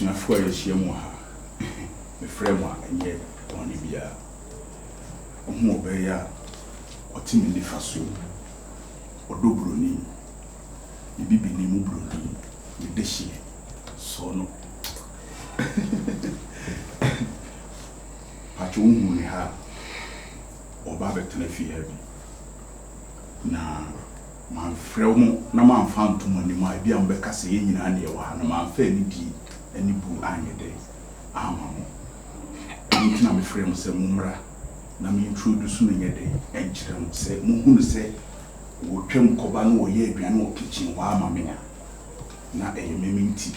abusuafo a yɛhyia mu ha me frɛ mu a ɛnyɛ ɔne bia ɔmo ɔbɛyɛ a ɔte me nifa so ɔdɔ buroni bibi ne mu buroni me dehye so no pacho hu ne ha ɔba bɛtena fie ha bi na man frɛ mu na man fa ntoma ne mu a bia mbɛka sɛ yɛ nyina ne ɛwɔ ha na man fa ne di ani bu anye de ama mo ntina me frɛ mu sɛ mumra na me introduce no nyɛ de enkyerɛ mu sɛ muhunu sɛ wo twam kɔba no wo yɛ aduane wo kitchen wa ama me na ɛyɛ meminti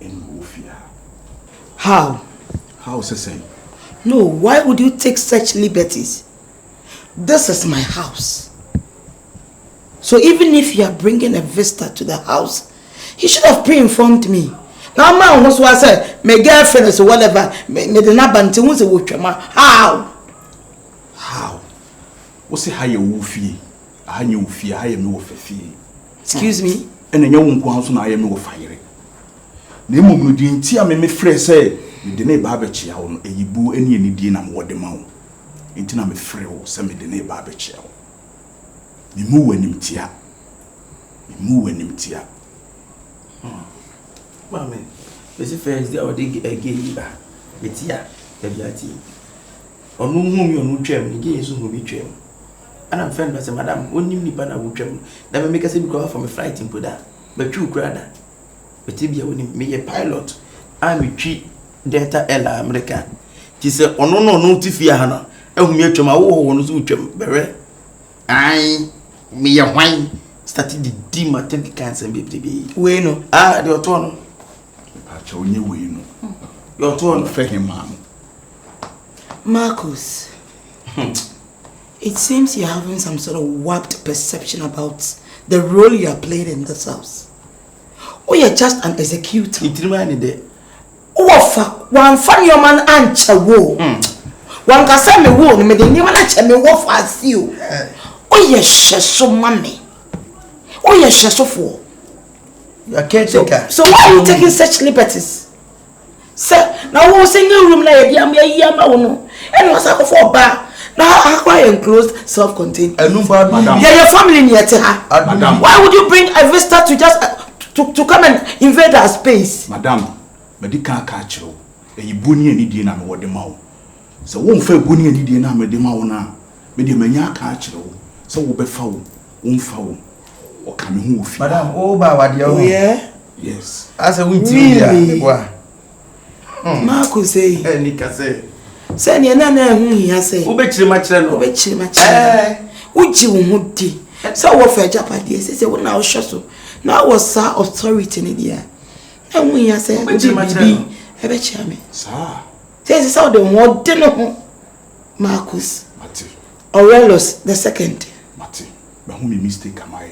ɛne wo fia. How say? No, why would you take such liberties? This is my house. So even if you are bringing a visitor to the house, he should have pre-informed me. Now man was what I said, my girlfriend is whatever, me the nabanti who's a wutchama. How? What's it how you woofy? How you woofy, how you know fear? Excuse me? And then you won't go out and I am no fire. Nemo mudin tia me frɛ sɛ me de ne ba bɛkyia wo no eyibu ani ani die na mo de ma wo enti na me frɛ wo sɛ me de ne ba bɛkyia wo me mu wanim tia mama me se first day o de age ba betia da biati onu hu mi onu twam ni ge so hu mi twam ana friend ba se madam onim nipa na wo twam da me make say because for me flight in poda ba twu krada betibia woni me ye pilot a me twi Delta Air America ti se ono no tifia ha no ehumi atwam a wo no so twam bere ai me ye hwan started the dim attempt cancer baby we no the oto no pa cha onye we no your oto no fe him am Marcus. It seems you're having some sort of warped perception about the role you are playing in this house. Oh, you're just an executor. It reminded me. Oh, one funny man ancha wo. One can say me wo, me de nyama na che me wo for you. Oh, you're so mommy. Oh, you're so for. You are caretaker. So why are you taking such liberties? Sir, now we're single room like yama no. And was I for bar? Now I quite enclosed, self-contained. Madam. Yeah, your family near her. Madam. Why would you bring a visitor to just to come and invade our space? Madam, me can't catch you. E buni ani die na me wo de ma wo. So wo mfa buni ani die na me de ma wo na. Me de manya catch you. So wo be fa wo, wo mfa wo. O ka me hu ofi. Madam, o ba wa de o. Yeah. Yes. As a winti dia. Marco say. Nika say. Say ni na hu hia say. Wo be kire ma kire no. Wo be kire ma kire. Wo ji wo hu di. So wo fa japade say wo na wo hweso. Now was our authority in the air. And we are saying, "Be ebe chame." Sir. Say how the one didn't Marcus. Maddie. Aurelius the second. Maddie. But who me mistake am I?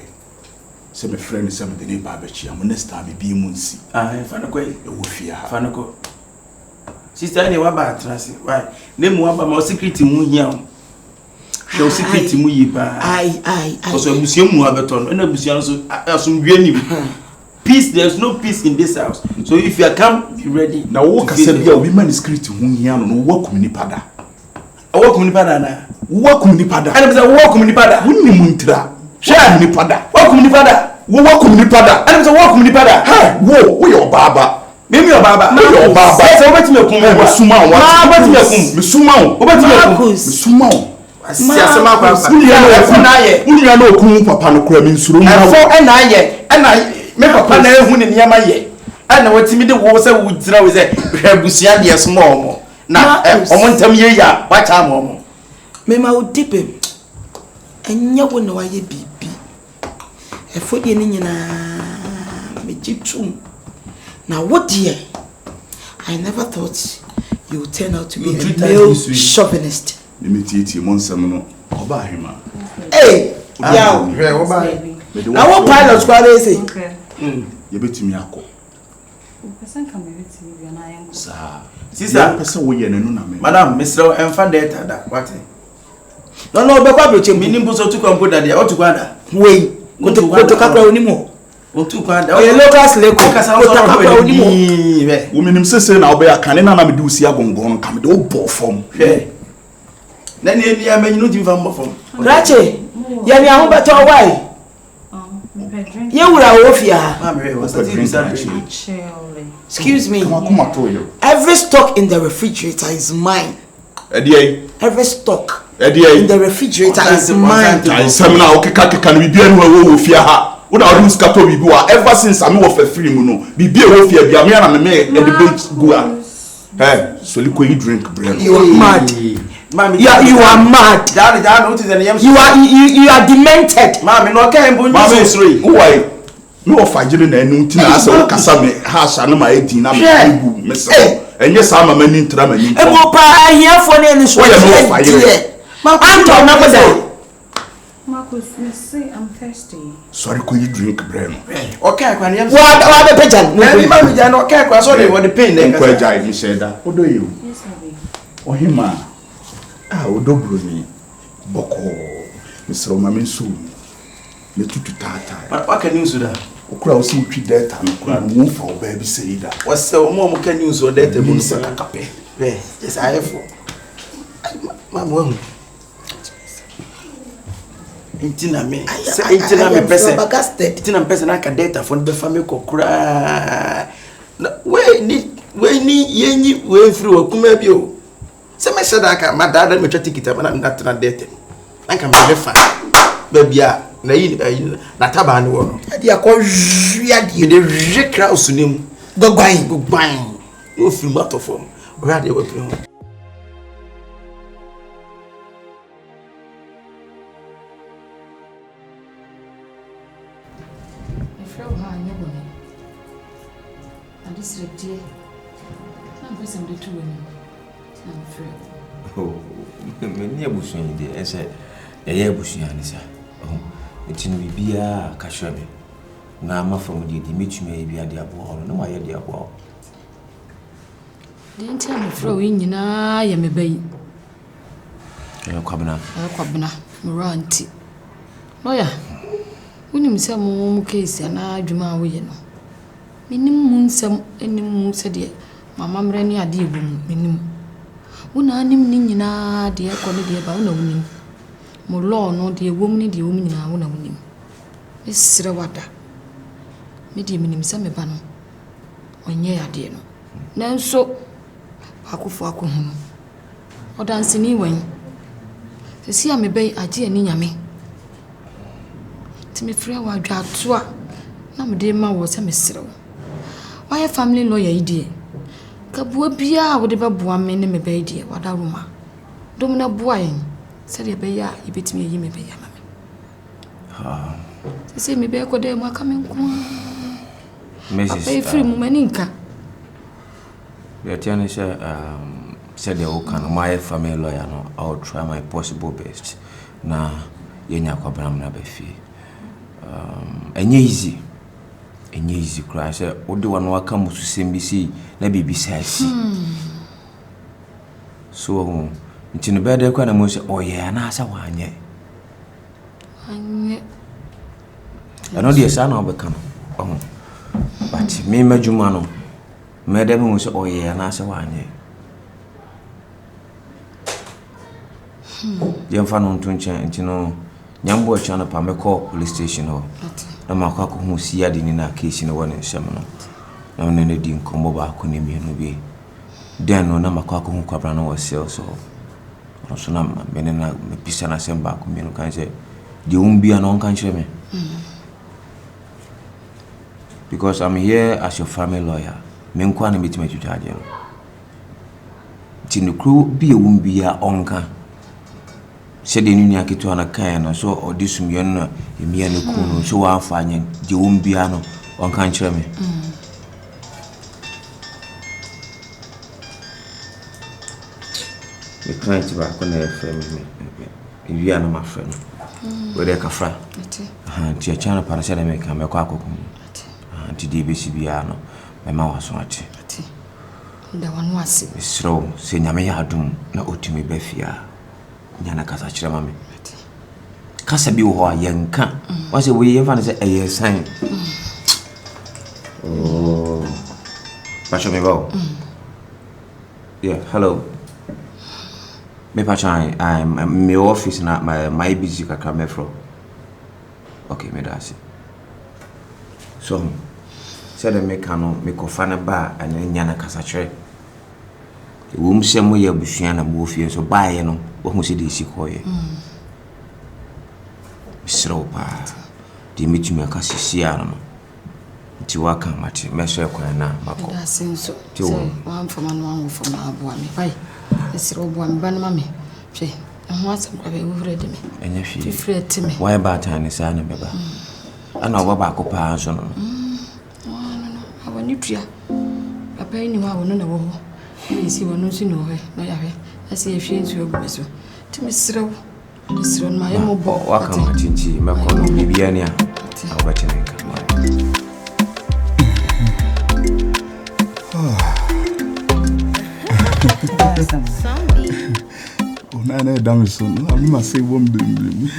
Say my friend is some the name Babechi. I'm next time be munsi. Fanako. E wo fia. Fanako. Sister ni wa ba trance. Why? Name wa ba ma secret mu hia. Show secret mu yi ba. I. So abusiam mu abeton. Na abusiam so asomdwe nim. Peace, there's no peace in this house. So if you are come, be ready. Now wo ka se bia obi manuscript hu hia no wo kum ni pada. Wo kum ni pada na. Wo kum ni pada. Ana be say wo kum ni pada. Wonni mu ntira. Share ni pada. Wo kum ni pada. Wo kum ni pada. Ana be say wo kum ni pada. Ha, wo yo baba. Mimi yo baba. Yo baba. Say obeti me kum. Me suma wo. Ma obeti me kum. Me suma wo. Obeti me kum. Me suma wo. Siasa ma kwa. Unya na okun papa no kura mi nsuro mu. Efo na ye. Na me papa na ehu ne niam ye. Ana watimi de wo se wo gyina wo se hwabusua de small mo. Na omo ntam ye ya wacha mo. Me ma odipem. Enya wo na waye bibi. Efo de ne nyina me gitum. Na what dear? I never thought you would turn out to be a male chauvinist. Limiti monsam no oba hema. Hey, yaw, hwe oba. Na wo pilot kwa dey say. Okay. Ye betumi akọ. Person can be betimi bi na yanko. Sa. Sister, person wo ye nanu na me. Madam, Mr. Emfa data da. What? No, be kwa broche Minimbu so to computer there. What to kwada? Wey, go to kakra onimo. Otu kwanda. Oye locals leko. Women say na obe akane na me do si agongon kam de obo form. Na ne bia me no di fam form. Rache. Ya ni ahun beto why? You wura ofia. Excuse me. Every stock in the refrigerator is mine. Every stock in the refrigerator is mine. Semna okeka no bibia no ofia ha. Una ru skato bibia ever since I'm off a free no. Bibia ofia bia me na me e debate go a. So liko you drink bread. You are mad. Mommy, you are mad. You are demented. Mommy, no can bo you sorry. Why? No ofajire na enu ti na asa kasa me ha sha na ma edi na me bu me se. Enye sa ma mani ntra mani. E mo pa here for na so. Anto na boda. Marcus, you say I'm thirsty. Sorry, could you drink bread? Okay, when you what the pigeon? Mommy, you no care, sorry, what the pain then. Kwajai, you said that. What do you? Yes, Abby. Oh, him, Odobro, Boko, Mr. Omaminsu, the two tata. But what can you do that? Okra will see treat that and move for baby say that. What's the mom can use so that the moon is a cape? Yes, I have. Mamma. Intina me person. Intina person I can data for the family cry. We need ye way through a kumebio. Some said I can my dad and ticket up and I'm not dating. I can be fine. Baby, na taban wo. Dia ko jia di de je kraus nim. Go gban. No film out of form. Where they were playing. I'm afraid. Oh, many abushing de I said, a bushing answer. Oh, it's in Bibia Kashabi. Now, my from the Dimitri may be at the abo, no, I had the abo. Didn't tell me, throw in, I am a bay. Quabna, Moranti. Oh, yeah. When him some more case and I do my way, you know. Minimum some any moon said it. My mamma ran near dear minimum. Una nim nina dear quality about no woman. More law, no dear woman, the woman in our woman. Miss Srawata. Medium in some banner. When ye are dear. Now so Hakufaku him. Or dancing anyway. To see I may bay a dear Nina me. To me, free our drag to now, dear ma was a miserable. Why a family lawyer, dear? Kabubia would ever boam in me baby, what a rumor. Domina boying, said a bear, you beat me, you may be a to say me bear could ever coming. Mrs. Free Mumaninka. The attorney said the old can my family lawyer, no, I'll try my possible best. Now, Yenya Quabram Nabefi. And easy. And easy cry, sir. What do one welcome to CMBC? Maybe besides. So, it's in the bed. Quite a most, oh, yeah, and answer one yet. I know the son of a come. Oh, but me, Majumano, Madam was, oh, yeah, and answer one yet. Young fan on Tuncha, and you know, young boy channel Pameko police station or. Na makako hu sia de ni na case no wona nsem no na wona na di nkombo ba ko ne mi no bi den no na makako hu kwabra no wose so so na me ne na me pisa na sem ba ko mi no kan se de umbia no kan kire me because I'm here as your family lawyer me nkwa na metima twitwaje no ti no kru bi e umbia onka said the Nunia Kituana Kayan, so or this Miana, Miana Kuno, so I'm finding the Umbiano on country. The client back on their family, Viana, my friend, where they cafra. To your channel, Paracel make a Mekako, and to DBCBiano, my mouth was watching. The one was slow, saying Yamayadum, no Utimi Befia. Yana kasa chira mami kasa bi wo yanka wase we yefa ne say eye sign Oh. Pacho me go. Yeah, hello. Me Pacho, I'm in my office now. My busy kakame from. Okay, me that's it. So, said me cano me kofana bar and then yana kasatre. The womb same way you bushiana buffy so buy you know what must you see koye. Slow part. The meet you make us see animal. Tiwaka mati mesho kwa na mako. That's so. One for one for my boy. Bye. It's rob one ban mammy. She, and what's a ready me? And if you afraid to me. why about time is an beba? I know what back up house on. No. I want you to. A penny, I will know. You see, one knows you know her. No, I see if she is your vessel. To Miss Row, Miss Ron, my own boy. Welcome, Tinty, Macon, Bibiania. I'll bet you come on. Oh, Nana, damn it, son. I must say one baby.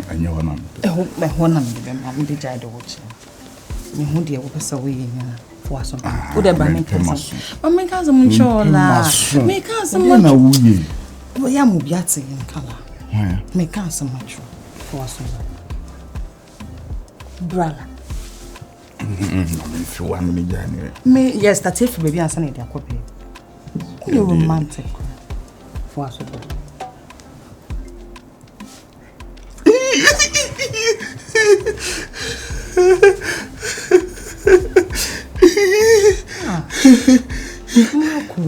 I know one. I hope my one of them are the child watching. Me who dear was away for some. Would have been Nkansah. But me cousin Munchola. Me cousin much. We are Mubiati in color. Me Nkansah much for some. Brother. If you want me, Johnny. Me, yes, that's if baby and Sunny, they're copy. You romantic for us.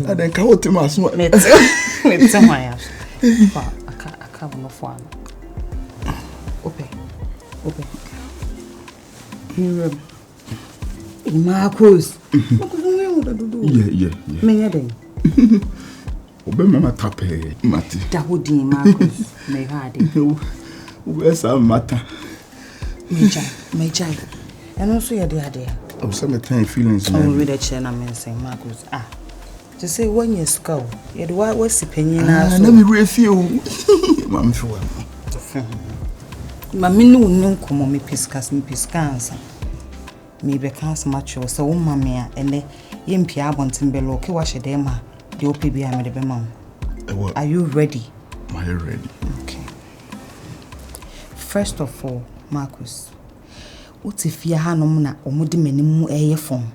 I then can't tell my son. Let's say my house. I can't no fun. Open. Here. Marcus. Yeah. Me day. Obe mama tape mati. Dahudi Marcus. Me hadi. Where's our matter? Me jai. And also your dear. I'm some feelings. I'm read a chair and I'm saying Marcus. To say 1 year school. Yet what was the penny now? Let me refuse. Mammy for Mammy no come on me piscans. Me be cancer macho, so mammy and the Yimpia wanting below, wash a dema, the OPB I made a bemon. Are you ready? Are you ready? Okay. First of all, Marcus, what if you had no mona or mudiminimu a phone?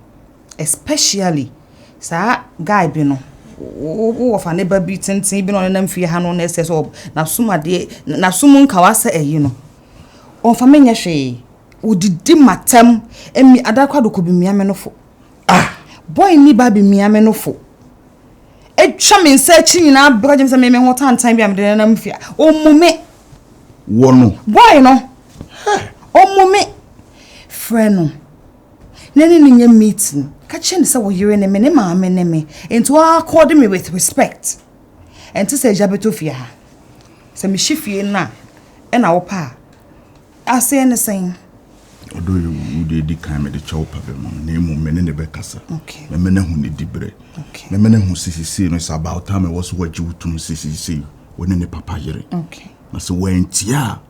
Especially, sir, guy bino. Oh, of a neighbor beaten, even on them for your hand on SS or Nasuma de Nasumun Kawasa, you know. On Famina Shay. Would di matem emi adakwa do ko bi miamenofo boy ni ba bi miamenofo etwa me nsa chi nyina brojem se me ho tantan bi amde na mfia o mume wono boy no o mume friend no nene nya meeting ka chen se wo yire ne me ne maame ne me enti wa accord me with respect enti se jabeto fia ha se me hifie na e na wo pa ase ne sen. Although you did the kind of the chopper, name men in the Becassa. Okay. The men who need debre. Okay. The men who see no, it's about time I was what you to see when in the papayere. Okay. I said, when tia,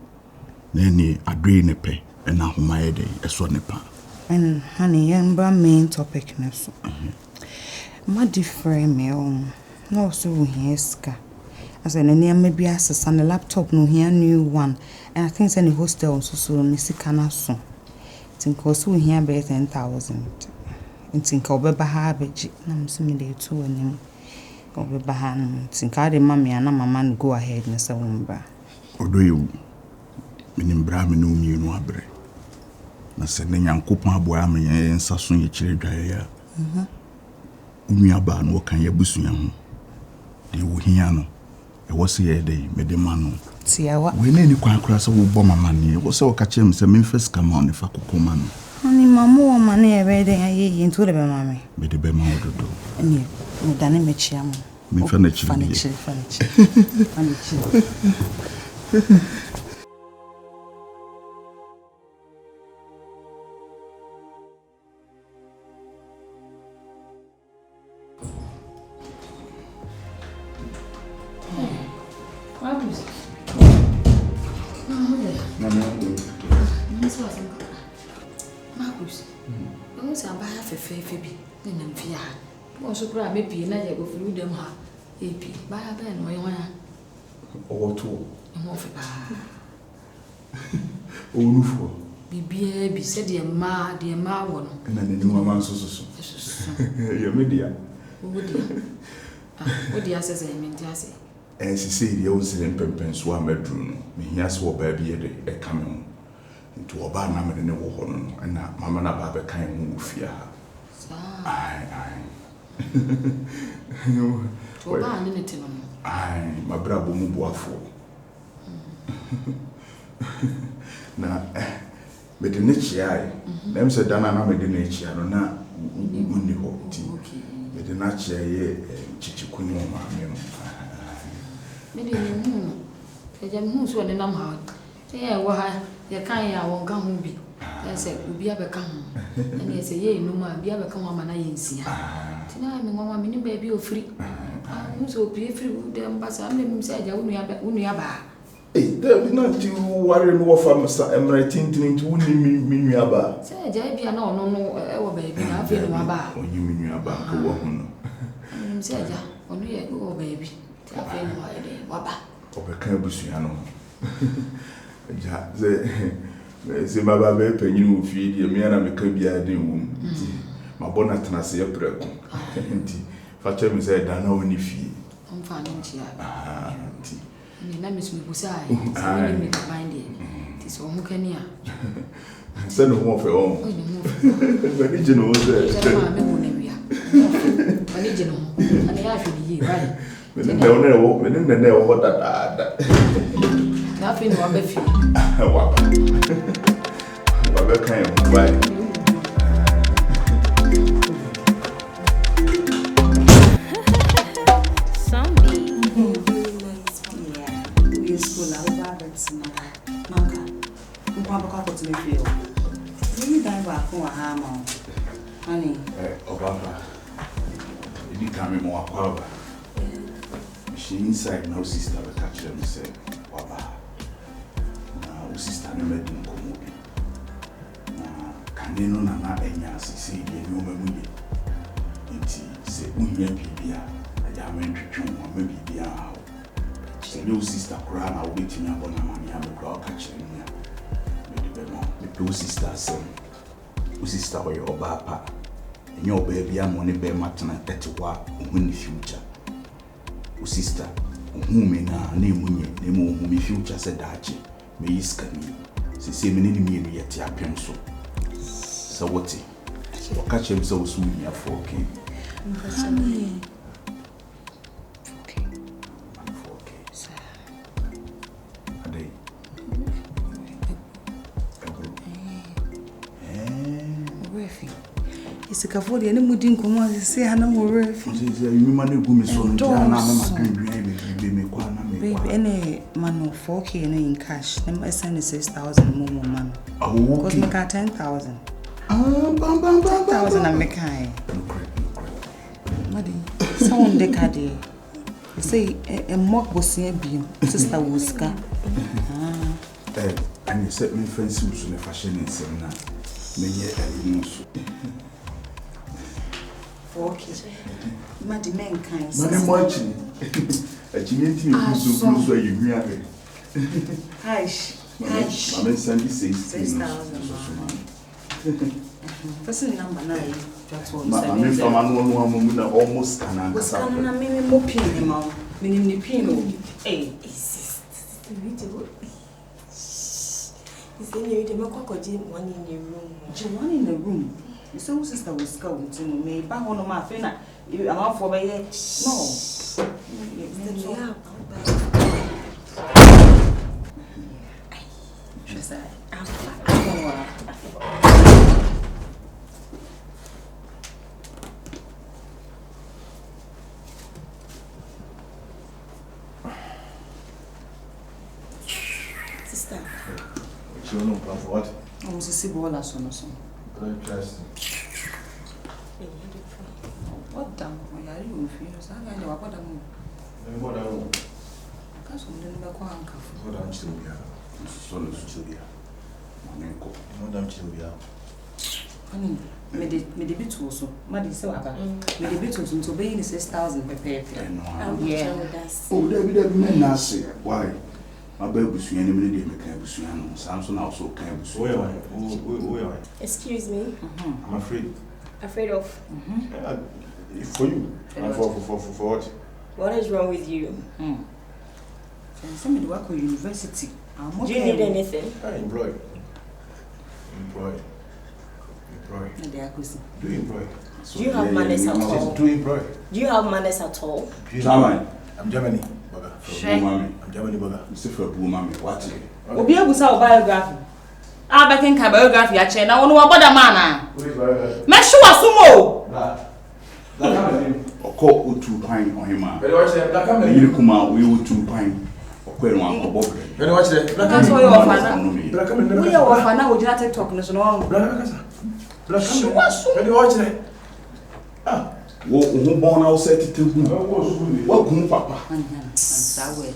then I drain a pay, and now my day, a swanepa. And honey, and main topic, Nelson. Maddie frame me on. No, so here's ska. As an near maybe access on the laptop, no here new one. And I think any hostel so Missy Canasso. Think also here by 10,000. And think I'll be behaved. I'm assuming they two and him. I'll be behind. Think I the mammy and my man go ahead, Mr. Wumba. Although you mean Brahmin no me no abre. Na sending young couple boy me and Sasson your children. Aba no kan yabusu yan. De wo hia no. E wo se ye de me de manu. Tiawa. We ne ni kwan kra se wo bo mama ni. Wo se wo ka chem se me first come on fa kokoma no. Ani mamu wo mane e be de aye into de be mama. Me de be ma ododo. Ani mo dane me chia mo. Me fa na chiri. Marcus, I want to buy a fair then I'm fear. Also, grab maybe another go through them. AP, buy a pen or one or two. And more for Oh, for be said, dear ma, one. and then the new man so. Your media. What the answers I mean, Jassy. And she said, the old sitting pempen swam bedroom. Me, yes, what baby a coming into a bar number in the war, and Mamma Baba kind of fear. Aye. Aye, my brother Mubuafo. Now, but the niche eye, them said Dana made the nature, I don't know, Mundi Hope. But the nature, Chichikuni, maybe who's one in hard. Yeah, why, you can't, I won't come be. I said, we'll be able to come. And they say, yea, no man, be able to come on, and I ain't see. Tonight, my mamma, mini baby, or free. I'm so be free with them, but I'm said, I wouldn't have. Hey, there be not to worry more for Mr. Emery Tintin to me about. Say, Jabby, no, baby, I feel my bar. When you mean about a woman. Said, only a go, baby. I feel my day, Wabba. Of a Cambusiano. Say, my baby, you feed your man, I'm a cabia doom. My bonnet and I say a prayer. Fatcher me said, I know any fee. I'm finding here. And the name is Mibusai. Mind it. Tis one who can hear. Send home for home. Religion was there. Religion, and I have to be right. Within the nail, what that. Nothing more beef. What kind of right? Honey, Obama, you can't more power. She inside no sister, but catch them say, Waba. Now, sister, no maiden commodity. Can you know not any answer? See, you know, me. Say, we young people, I am entering or maybe be out. Say, no sister, crown, I'll wait in your bonnet, I'm a crowd catching me. The two sisters say, sister or your papa, and your baby, I'm only bear matin at 31 in the future. Sister, whom in our name, whom me future said that may you scan me. Say, say, many me yet your pencil. So what? So catch him so soon, you're 4K. Okay. 4K. Sir. A day. It's a cafodi and a mudding command, say, I know more. You money go me so any man of 4K in cash. Them send 6,000 more man. Because make 10,000. 10,000 and make high. Maddie, someone decade. You say a mock was near beam, sister Wuska. And you set me fancy in the fashion in seminar. May ye 4K. Maddie, mankind. Madam watching. A community so you hear me. Hush. Mamma Sandy says 6,000. Person number 9. That's what I'm from one almost an answer. Was coming a mini mopin, mom. Meaning Pino. Eh, Is there any one in your room? One in the room. You saw sister was going to me. Back on my friend. I'm out for my head. No. Sister. You know what? I was a civil son. Interesting. What damn? Why are you refused? I know what I'm. What I Because we didn't go on. What I'm still here. Son of Sylvia. Madam Sylvia. Me the bit also. Maddie so about. Me the bit also to be in 6,000 per pair. Yeah. Oh, David, men are say why? My baby was any minute, make a busian. Samson also came. Excuse me. I'm afraid. Afraid of? For you. And for what? What is wrong with you? Somebody work at university. Do you need anything? Employed. Do you employ? Do you have manners at all? Do employ. Do you have manners at all? I'm Germany. I'm Germany, brother. Mr. Mommy, watch it. Obi abusa biography. Back in biography a chain. I want to about a man. Me sure sumo. Oko utu pine on him. You come out, we will 2 pine. Okwe no ankobo. When watch that. That's why you offer. We are offer now. We just TikTok no so. When you watch that. Ah. Wo born out set it to what gun papa. That way.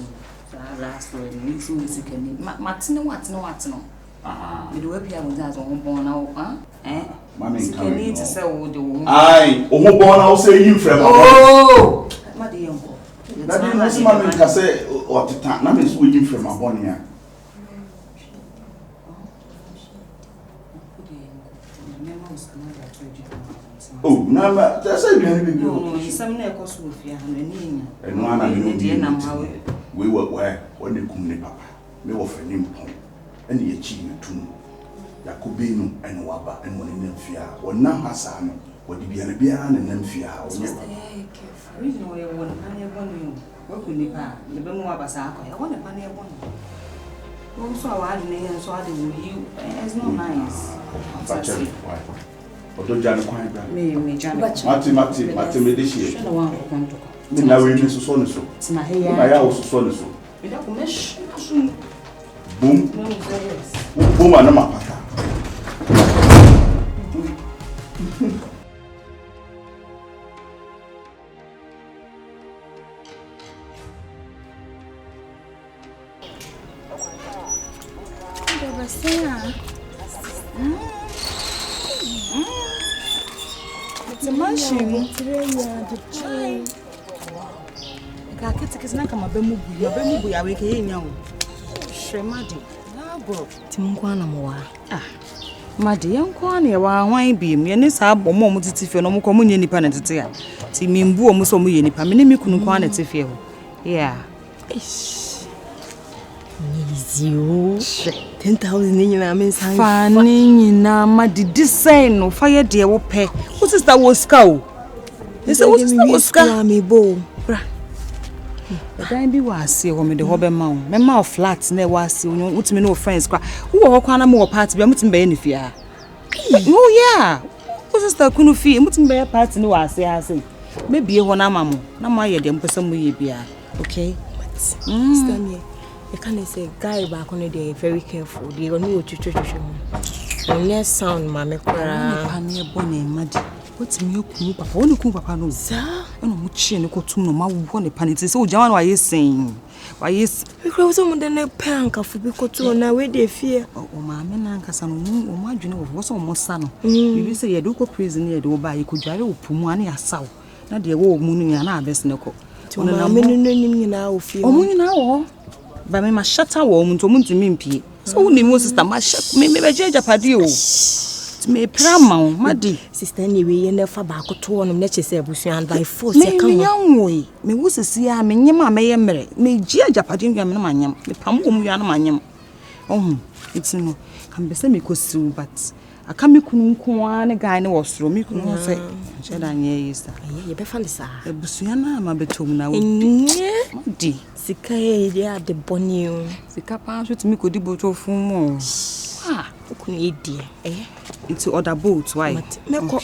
Last way. Me so music ni. Matino what no. Me do we pia mo just on born out, Mami can need to say wo de wo. Ai, o born out say you from. Oh. Maddie yonko. That is mami ka say o teta na me so you from abon here. Oh, na just say you be. No, some na ekoso ofia na ni nya. Eno ana me no dey na mawe. We were where when they come ne papa. Me wo fa nim pon. Ene ye chi ne tum. Yakobe no ene waba ene woni ne mfia. Wona hasa no. Wodi bia na bia na ne mfia. Onye ba. Reason why you want na ye bonu yo. Wo ku ni pa. Le be mu waba sa akọ. Ya wona pa na ye bonu. Wo so awa de ne so ade wo you. It's not nice. Why? Odo jana kwan bra. Me jana. Mati me de shie. Shana wa ko nto ko. Ni na we ni so no so. Tina he ya. Na ya wo so no so. Me da ko mesh. Asu. Boom. No serious. Boom ana mapata. It's a machine. I can't take snack on my bemu ya weke nya o. Hwe Maddie. Na go. Timkwana mowa. Maddie yanko na wa hwan biem. Ye ne sa abomo mo titife no mo ko mo nye nipa na tete a. Ti mimbu o mo so mo ye nipa. Me ne mi kunu kwa na tife ho. Yeah. Easy. 10,000 ni na me san. Fani nyina Maddie design no fa ye de wo pe. Wo sister wo ska o. Ese wo sister wo ska me bo. Bra. Dan bi wa ase ho me de ho be ma wo. Me ma flat na wa ase wo utimi no friends kwa. Wo ho kwa na mo party bi mutimi be ye ne fia. Oh yeah. Wo sister kunu fi mutimi be ye party ni wa ase ase. Me bie ho na mamo. Na mo aye de mpesa mo ye bia. Okay? Sister me. You can't say guy back on they very careful. They go no chuchu. Onye sound mama kwara. Pani e bone Maddie. What me ku papa? Woni ku papa no. Za. Ono mu chie ne kotum no ma wo ne pani ti se o jama no aye sen. Wa yes. Because some de na panka fu bi kotu na we dey fear. O ma me na nkasa no o ma adwene wo so mo sa no. Bibi se ye de ko prison ye de wo ba ye ko dware opumu ane asaw. Na de wo mu no na abes ne ko. Ona me no nim nyina wo fie. O mu nyina wo. Ba me ma shata wo mu nto mu ntimi mpie. So wo ni mo sister ma me be jeja pade o. Me prama o Maddie. Sister ni we ye na fa ba ko to no na chese abusuan by force e kan. Me yanwo me wo sisi a me nyema me ye mere. Me jeja pade nwa me na manyam. Me pam wo mu ya na manyam. It's no can be say me kosi but aka me kunu nko a ne guy ne wo soro me kunu say cheda anye yesa. Ye be fa le sa. Abusuan na ma betom na wo. Maddie. Sika ye dia de boni o. Sika pa so timi kodi boto fun mo. Okunu ye die. Into other boat why? Me ko.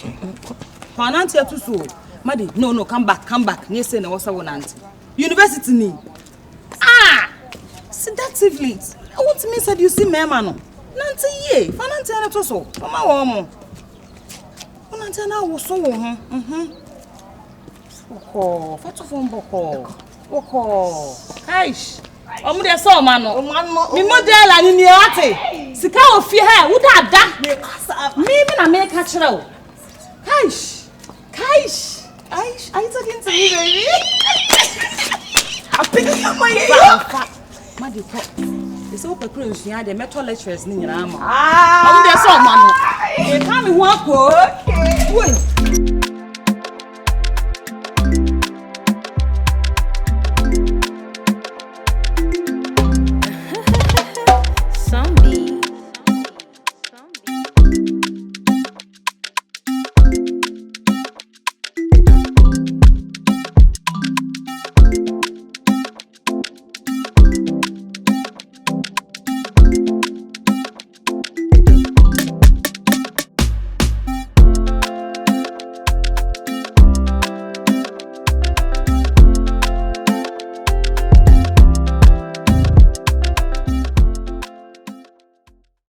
Fananti atuso. Maddie, no, come back. Nye say na wasa won auntie. University ni. Sedatively. I want to mean said you see me man no. Nanti ye. Fananti na atuso. Mama wo mo. Fananti na wo so wo ho. Oko, fatu fo mboko. Oko. Aish. Omo de so ma no. Mi model ani ni ate. Sika ofie ha, wo da da. Me na me ka kire o. Kaish. Aish, are you talking to me, baby? I'm picking up my ear. Maddie, it's all pecruns. You had the metal lecturers in your arm. I'm there, so man. You can't walk. Okay. Wait.